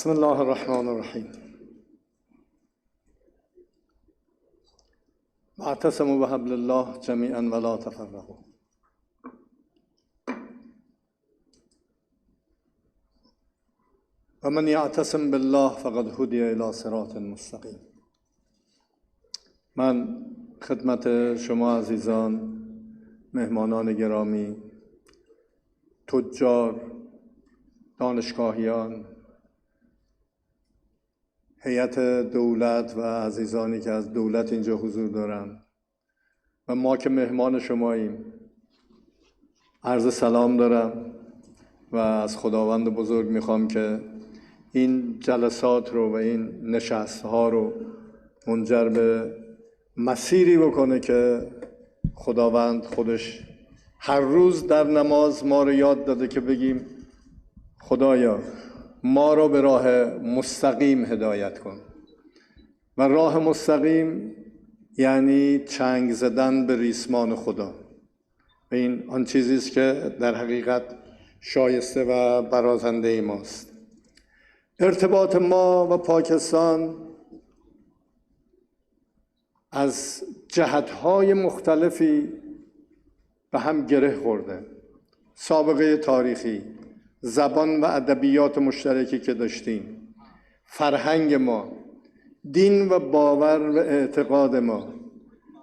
بسم الله الرحمن الرحیم. واعتصموا بحبل الله جمیعا ولا تفرقوا. و من یعتصم بالله فقد هدی الی صراط مستقیم. من خدمت شما عزیزان، مهمانان گرامی، تجار، دانشگاهیان، هیئت دولت و عزیزانی که از دولت اینجا حضور دارن و ما که مهمان شماییم، عرض سلام دارم و از خداوند بزرگ میخوام که این جلسات رو و این نشست‌ها رو منجر به مسیری بکنه که خداوند خودش هر روز در نماز ما رو یاد داده که بگیم خدایا ما رو به راه مستقیم هدایت کن. و راه مستقیم یعنی چنگ زدن به ریسمان خدا. و این آن چیزی است که در حقیقت شایسته و برازنده ماست. ارتباط ما و پاکستان از جهت‌های مختلفی به هم گره خورده. سابقه تاریخی، زبان و ادبیات مشترکی که داشتیم، فرهنگ ما، دین و باور و اعتقاد ما،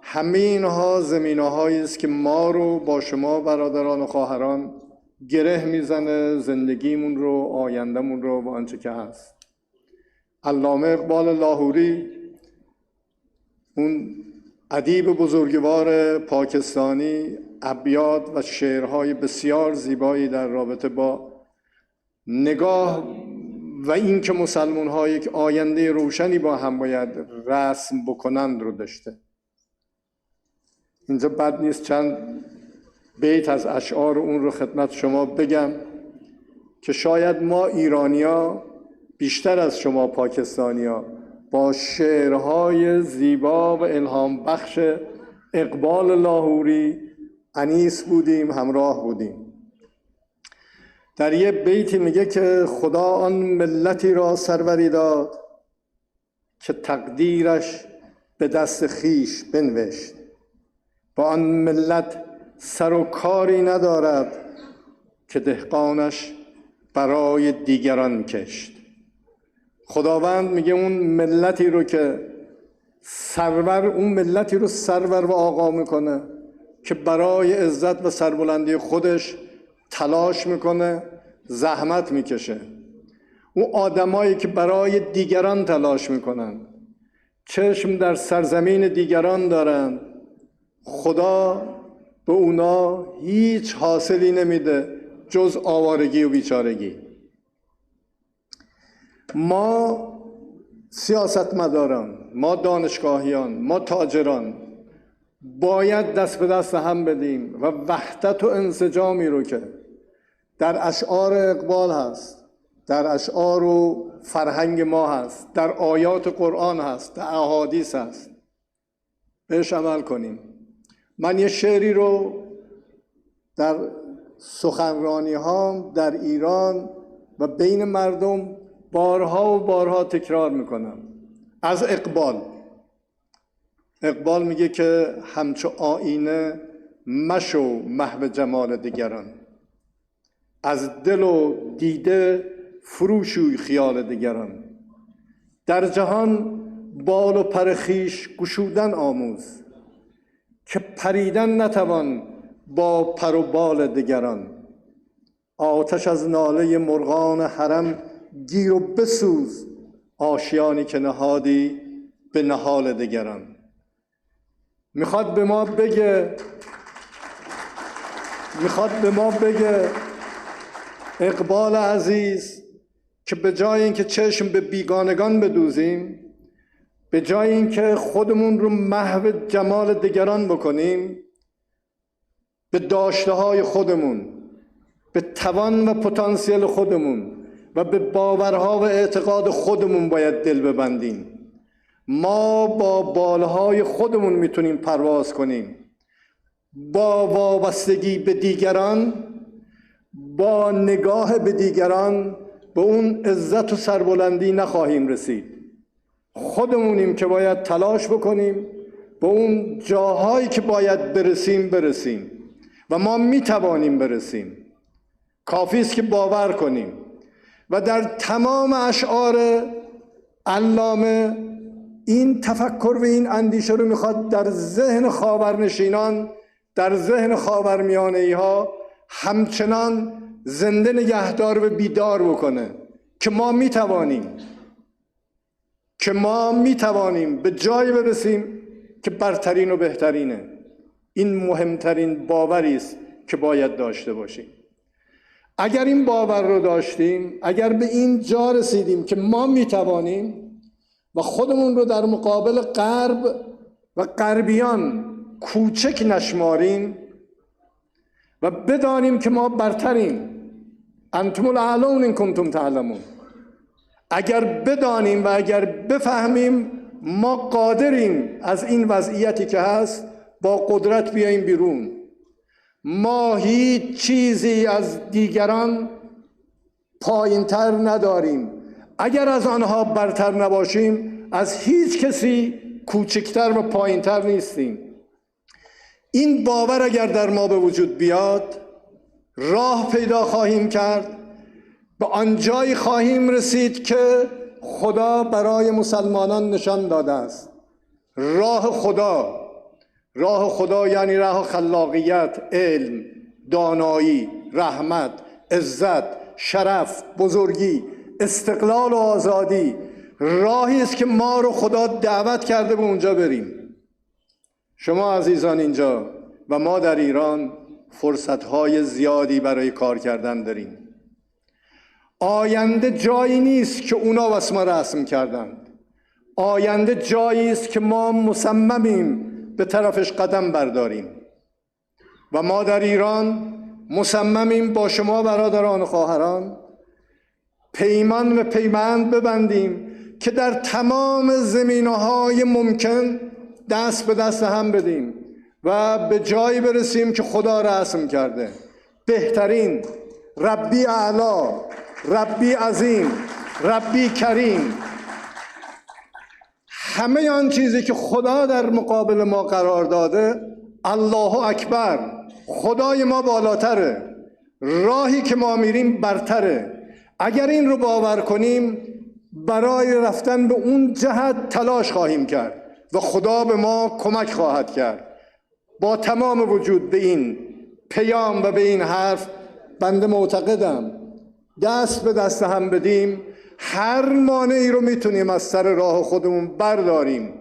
همه اینها زمینه‌هایی است که ما رو با شما برادران و خواهران گره میزنه، زندگیمون رو، آیندهمون رو و آنچه که هست. علامه اقبال لاهوری، اون ادیب بزرگوار پاکستانی، ابیات و شعرهای بسیار زیبایی در رابطه با نگاه و این که مسلمان‌ها یک آینده روشنی با هم باید رسم بکنند رو داشته. اینجا بد نیست چند بیت از اشعار اون رو خدمت شما بگم که شاید ما ایرانیا بیشتر از شما پاکستانیا با شعرهای زیبا و الهام بخش اقبال لاهوری انیس بودیم، همراه بودیم. در یه بیتی میگه که خدا آن ملتی را سروری داد که تقدیرش به دست خیش بنوشت. با آن ملت سر و کاری ندارد که دهقانش برای دیگران کشت. خداوند میگه اون ملتی رو که اون ملتی رو سرور و آقا میکنه که برای عزت و سربلندی خودش تلاش میکنه، زحمت میکشه. اون آدمایی که برای دیگران تلاش میکنن، چشم در سرزمین دیگران دارن، خدا به اونا هیچ حاصلی نمیده جز آوارگی و بیچارگی. ما سیاستمداران، ما دانشگاهیان، ما تاجران باید دست به دست هم بدیم و وحدت و انسجامی رو که در اشعار اقبال هست، در اشعار و فرهنگ ما هست، در آیات قرآن هست، در احادیث هست، بهش عمل کنیم. من یه شعری رو در سخنرانی هام در ایران و بین مردم بارها و بارها تکرار میکنم، از اقبال. اقبال میگه که همچو آینه مشو محو جمال دیگران، از دل و دیده فروشوی خیال دیگران. در جهان بال و پر خویش گشودن آموز، که پریدن نتوان با پر و بال دیگران. آتش از ناله مرغان حرم گیر و بسوز، آشیانی که نهادی به نهال دیگران. میخواد به ما بگه اقبال عزیز که به جای اینکه چشم به بیگانگان بدوزیم، به جای اینکه خودمون رو محو جمال دیگران بکنیم، به داشته‌های خودمون، به توان و پتانسیل خودمون و به باورها و اعتقاد خودمون باید دل ببندیم. ما با بالهای خودمون میتونیم پرواز کنیم. با وابستگی به دیگران، با نگاه به دیگران به اون عزت و سربلندی نخواهیم رسید. خودمونیم که باید تلاش بکنیم به اون جاهایی که باید برسیم و ما میتوانیم برسیم. کافی است که باور کنیم. و در تمام اشعار علامه این تفکر و این اندیشه رو میخواد در ذهن خاورنشینان، در ذهن خاورمیانه‌ای ها همچنان زنده نگهدار و بیدار بکنه که ما میتوانیم به جایی برسیم که برترین و بهترینه. این مهمترین باوری است که باید داشته باشیم. اگر این باور رو داشتیم، اگر به این جا رسیدیم که ما میتوانیم و خودمون رو در مقابل غرب و غربیان کوچک نشماریم و بدانیم که ما برتریم، انتم الاعلون ان کنتم تعلمون، اگر بدانیم و اگر بفهمیم ما قادریم از این وضعیتی که هست با قدرت بیاییم بیرون. ما هیچ چیزی از دیگران پایین‌تر نداریم. اگر از آنها برتر نباشیم از هیچ کسی کوچکتر و پایین‌تر نیستیم. این باور اگر در ما به وجود بیاد راه پیدا خواهیم کرد، به آنجایی خواهیم رسید که خدا برای مسلمانان نشان داده است. راه خدا یعنی راه خلاقیت، علم، دانایی، رحمت، عزت، شرف، بزرگی، استقلال و آزادی. راهی است که ما رو خدا دعوت کرده به اونجا بریم. شما عزیزان اینجا و ما در ایران فرصت‌های زیادی برای کار کردن داریم. آینده جایی نیست که اونا واسه ما رسم کردند. آینده جایی است که ما مصممیم به طرفش قدم برداریم و ما در ایران مصممیم با شما برادران و خواهران پیمان و پیوند ببندیم که در تمام زمینه‌های ممکن دست به دست هم بدیم و به جایی برسیم که خدا رسم کرده. بهترین، ربی اعلی، ربی عظیم، ربی کریم، همه آن چیزی که خدا در مقابل ما قرار داده، الله اکبر، خدای ما بالاتره، راهی که ما میریم برتره. اگر این رو باور کنیم برای رفتن به اون جهت تلاش خواهیم کرد و خدا به ما کمک خواهد کرد. با تمام وجود به این پیام و به این حرف بنده معتقدم دست به دست هم بدیم هر مانعی رو میتونیم از سر راه خودمون برداریم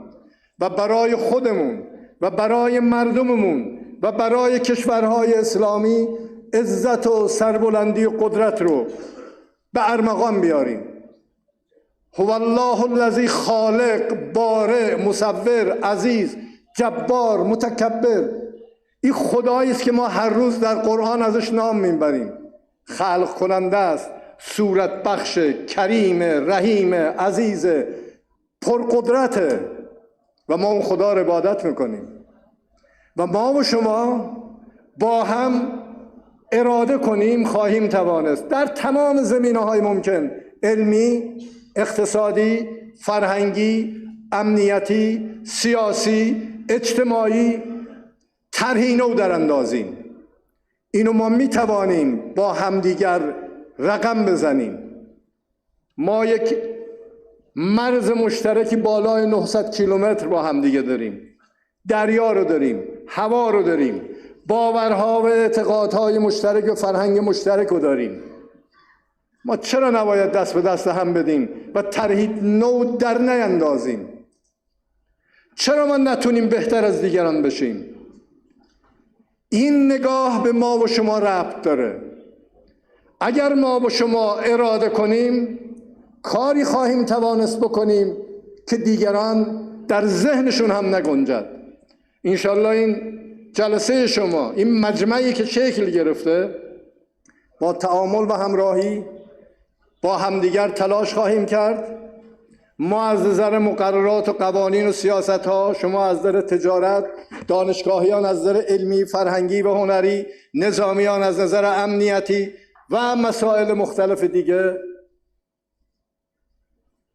و برای خودمون و برای مردممون و برای کشورهای اسلامی عزت و سربلندی و قدرت رو به ارمغان بیاریم. هو الله الذی خالق، بارئ، مصور، عزیز، جبار، متکبر. این خدایی است که ما هر روز در قرآن ازش نام میبریم. خلق کننده است، صورت بخش، کریم، رحیم، عزیز، پرقدرته و ما اون خدا رو عبادت میکنیم و ما و شما با هم اراده کنیم خواهیم توانست در تمام زمینه‌های ممکن، علمی، اقتصادی، فرهنگی، امنیتی، سیاسی، اجتماعی، طرحی نو در اندازیم. اینو ما میتوانیم با همدیگر رقم بزنیم. ما یک مرز مشترکی بالای 900 کیلومتر با همدیگه داریم. دریا رو داریم، هوا رو داریم، باورها و اعتقادهای مشترک و فرهنگ مشترک رو داریم. ما چرا نباید دست به دست هم بدیم و طرحی نو در نیندازیم؟ چرا ما نتونیم بهتر از دیگران بشیم؟ این نگاه به ما و شما ربط داره. اگر ما و شما اراده کنیم کاری خواهیم توانست بکنیم که دیگران در ذهنشون هم نگنجد. انشالله این جلسه شما، این مجمعی که شکل گرفته، با تعامل و همراهی با همدیگر تلاش خواهیم کرد. ما از نظر مقررات و قوانین و سیاست ها، شما از نظر تجارت، دانشگاهیان از نظر علمی، فرهنگی و هنری، نظامیان از نظر امنیتی و مسائل مختلف دیگه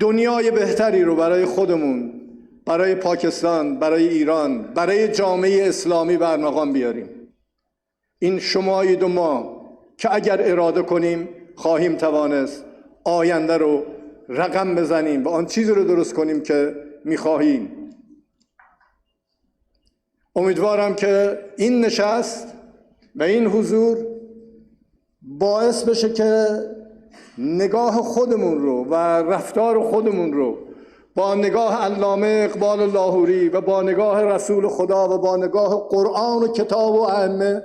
دنیای بهتری رو برای خودمون، برای پاکستان، برای ایران، برای جامعه اسلامی برمقام بیاریم. این شمایید و ما که اگر اراده کنیم خواهیم توانست آینده رو رقم بزنیم و آن چیزی رو درست کنیم که می‌خواهیم. امیدوارم که این نشست و این حضور باعث بشه که نگاه خودمون رو و رفتار خودمون رو با نگاه علامه اقبال لاهوری و با نگاه رسول خدا و با نگاه قرآن و کتاب و ائمه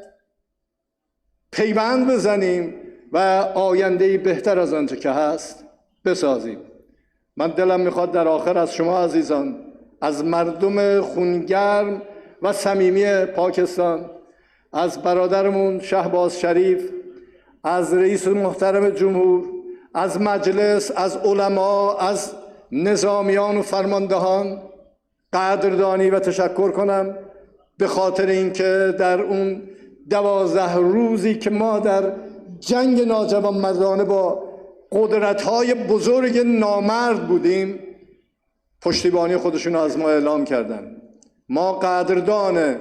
پیوند بزنیم و آینده‌ای بهتر از آنچه که هست بسازیم. من دلم میخواد در آخر از شما عزیزان، از مردم خونگرم و صمیمی پاکستان، از برادرمون شهباز شریف، از رئیس محترم جمهور، از مجلس، از علما، از نظامیان و فرماندهان قدردانی و تشکر کنم به خاطر اینکه در اون 12 روزی که ما در جنگ ناجوانمردانه با قدرت‌های بزرگ نامرد بودیم پشتیبانی خودشون از ما اعلام کردن. ما قدردان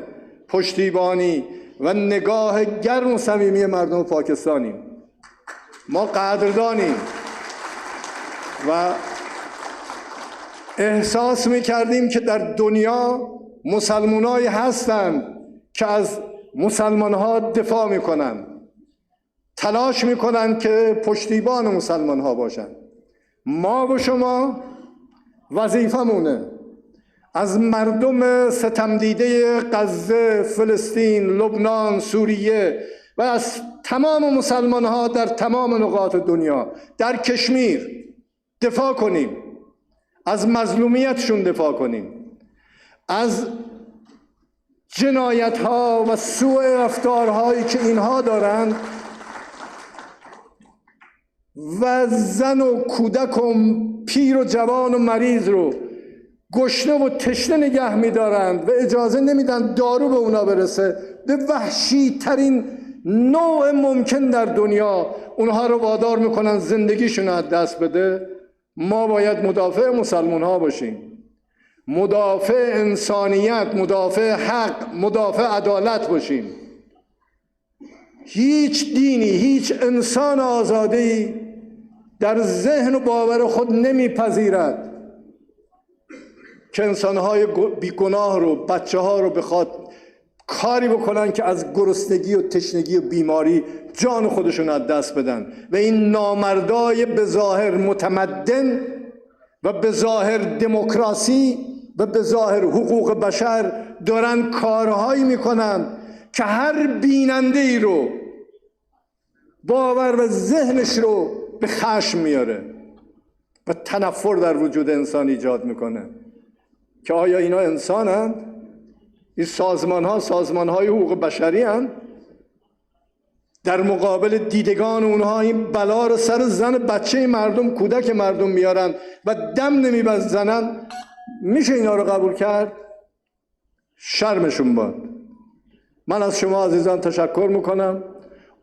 پشتیبانی و نگاه گرم و صمیمی مردم پاکستانیم. ما قدردانیم و احساس می‌کردیم که در دنیا مسلمانایی هستند که از مسلمان‌ها دفاع می‌کنند، تلاش می‌کنند که پشتیبان مسلمان‌ها باشند. ما و شما وظیفمونه از مردم ستمدیده غزه، فلسطین، لبنان، سوریه و از تمام مسلمان‌ها در تمام نقاط دنیا در کشمیر دفاع کنیم، از مظلومیتشون دفاع کنیم، از جنایت‌ها و سوء رفتارهایی که اینها دارند و زن و کودک و پیر و جوان و مریض رو گشنه و تشنه نگه می‌دارند و اجازه نمیدن دارو به اونا برسه، به وحشی ترین نوع ممکن در دنیا اونها رو وادار میکنن زندگیشون از دست بده. ما باید مدافع مسلمان ها باشیم، مدافع انسانیت، مدافع حق، مدافع عدالت باشیم. هیچ دینی، هیچ انسان آزاده‌ای در ذهن و باور خود نمیپذیرد که انسانهای بیگناه رو، بچه ها رو بخواد کاری بکنن که از گرسنگی و تشنگی و بیماری جان خودشون از دست بدن. و این نامردای به ظاهر متمدن و به ظاهر دموکراسی و به ظاهر حقوق بشر دارن کارهایی میکنن که هر بیننده ای رو باور و ذهنش رو به خشم میاره و تنفر در وجود انسان ایجاد میکنه که آیا اینا انسانند؟ این سازمان های حقوق بشری هستند؟ در مقابل دیدگان اونها این بلا رو سر زن بچه مردم، کودک مردم میارن و دم نمیزنن. میشه اینا رو قبول کرد؟ شرمشون باد. من از شما عزیزان تشکر میکنم.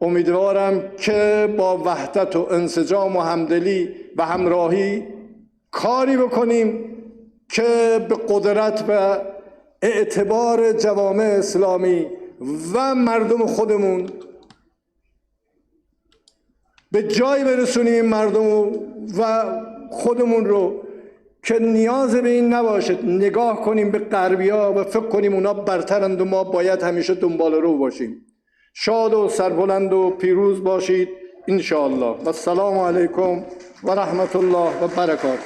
امیدوارم که با وحدت و انسجام و همدلی و همراهی کاری بکنیم که به قدرت و اعتبار جوامع اسلامی و مردم خودمون به جای برسونیم مردم و خودمون رو که نیاز به این نباشه نگاه کنیم به غربی‌ها و فکر کنیم اونا برترند و ما باید همیشه دنبال رو باشیم. شاد و سربلند و پیروز باشید انشاءالله. و السلام علیکم و رحمت الله و برکاته.